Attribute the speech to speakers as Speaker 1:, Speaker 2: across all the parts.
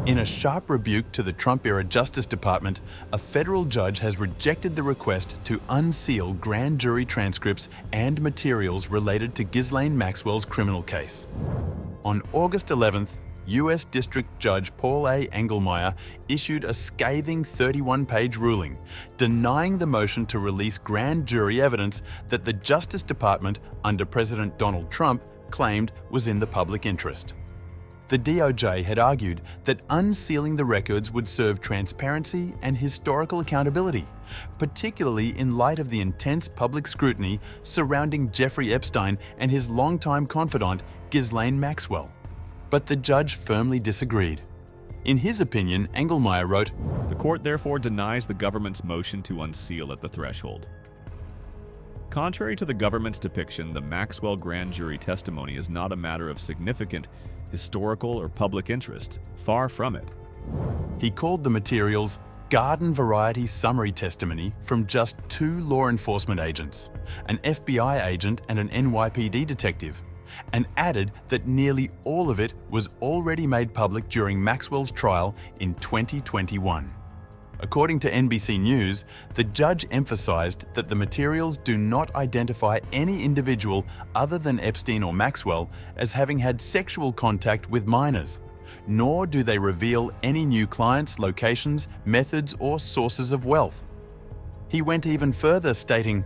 Speaker 1: In a sharp rebuke to the Trump-era Justice Department, a federal judge has rejected the request to unseal grand jury transcripts and materials related to Ghislaine Maxwell's criminal case. On August 11th, U.S. District Judge Paul A. Engelmayer issued a scathing 31-page ruling denying the motion to release grand jury evidence that the Justice Department, under President Donald Trump, claimed was in the public interest. The DOJ had argued that unsealing the records would serve transparency and historical accountability, particularly in light of the intense public scrutiny surrounding Jeffrey Epstein and his longtime confidant, Ghislaine Maxwell. But the judge firmly disagreed. In his opinion, Engelmayer wrote,
Speaker 2: "The court therefore denies the government's motion to unseal at the threshold." Contrary to the government's depiction, the Maxwell grand jury testimony is not a matter of significant historical or public interest. Far from it.
Speaker 1: He called the materials garden variety summary testimony from just 2 law enforcement agents, an FBI agent and an NYPD detective, and added that nearly all of it was already made public during Maxwell's trial in 2021. According to NBC News, the judge emphasized that the materials do not identify any individual other than Epstein or Maxwell as having had sexual contact with minors, nor do they reveal any new clients, locations, methods, or sources of wealth. He went even further, stating,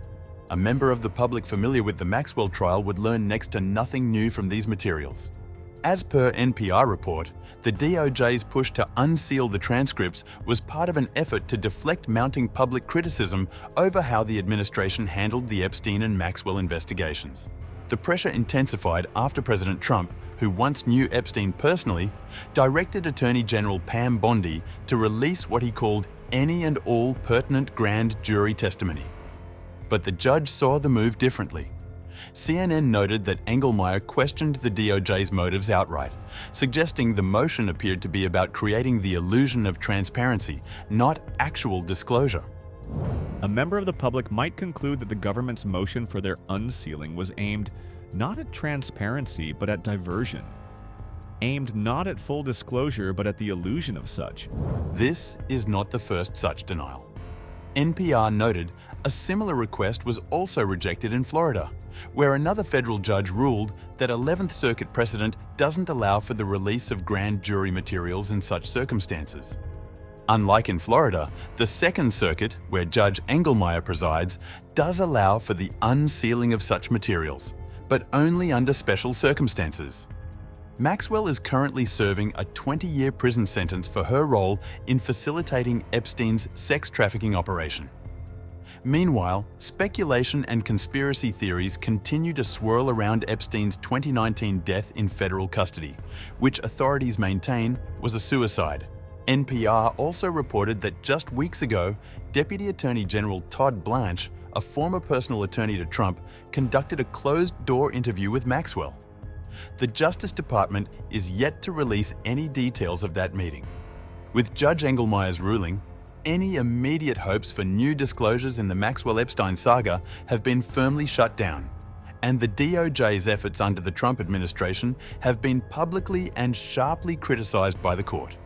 Speaker 1: "A member of the public familiar with the Maxwell trial would learn next to nothing new from these materials." As per NPR report, the DOJ's push to unseal the transcripts was part of an effort to deflect mounting public criticism over how the administration handled the Epstein and Maxwell investigations. The pressure intensified after President Trump, who once knew Epstein personally, directed Attorney General Pam Bondi to release what he called any and all pertinent grand jury testimony. But the judge saw the move differently. CNN noted that Engelmayer questioned the DOJ's motives outright, suggesting the motion appeared to be about creating the illusion of transparency, not actual disclosure.
Speaker 2: A member of the public might conclude that the government's motion for their unsealing was aimed not at transparency but at diversion. Aimed not at full disclosure but at the illusion of such.
Speaker 1: This is not the first such denial. NPR noted a similar request was also rejected in Florida, where another federal judge ruled that 11th Circuit precedent doesn't allow for the release of grand jury materials in such circumstances. Unlike in Florida, the 2nd Circuit, where Judge Engelmayer presides, does allow for the unsealing of such materials, but only under special circumstances. Maxwell is currently serving a 20-year prison sentence for her role in facilitating Epstein's sex trafficking operation. Meanwhile, speculation and conspiracy theories continue to swirl around Epstein's 2019 death in federal custody, which authorities maintain was a suicide. NPR also reported that just weeks ago, Deputy Attorney General Todd Blanche, a former personal attorney to Trump, conducted a closed-door interview with Maxwell. The Justice Department is yet to release any details of that meeting. With Judge Engelmayer's ruling, any immediate hopes for new disclosures in the Maxwell-Epstein saga have been firmly shut down, and the DOJ's efforts under the Trump administration have been publicly and sharply criticized by the court.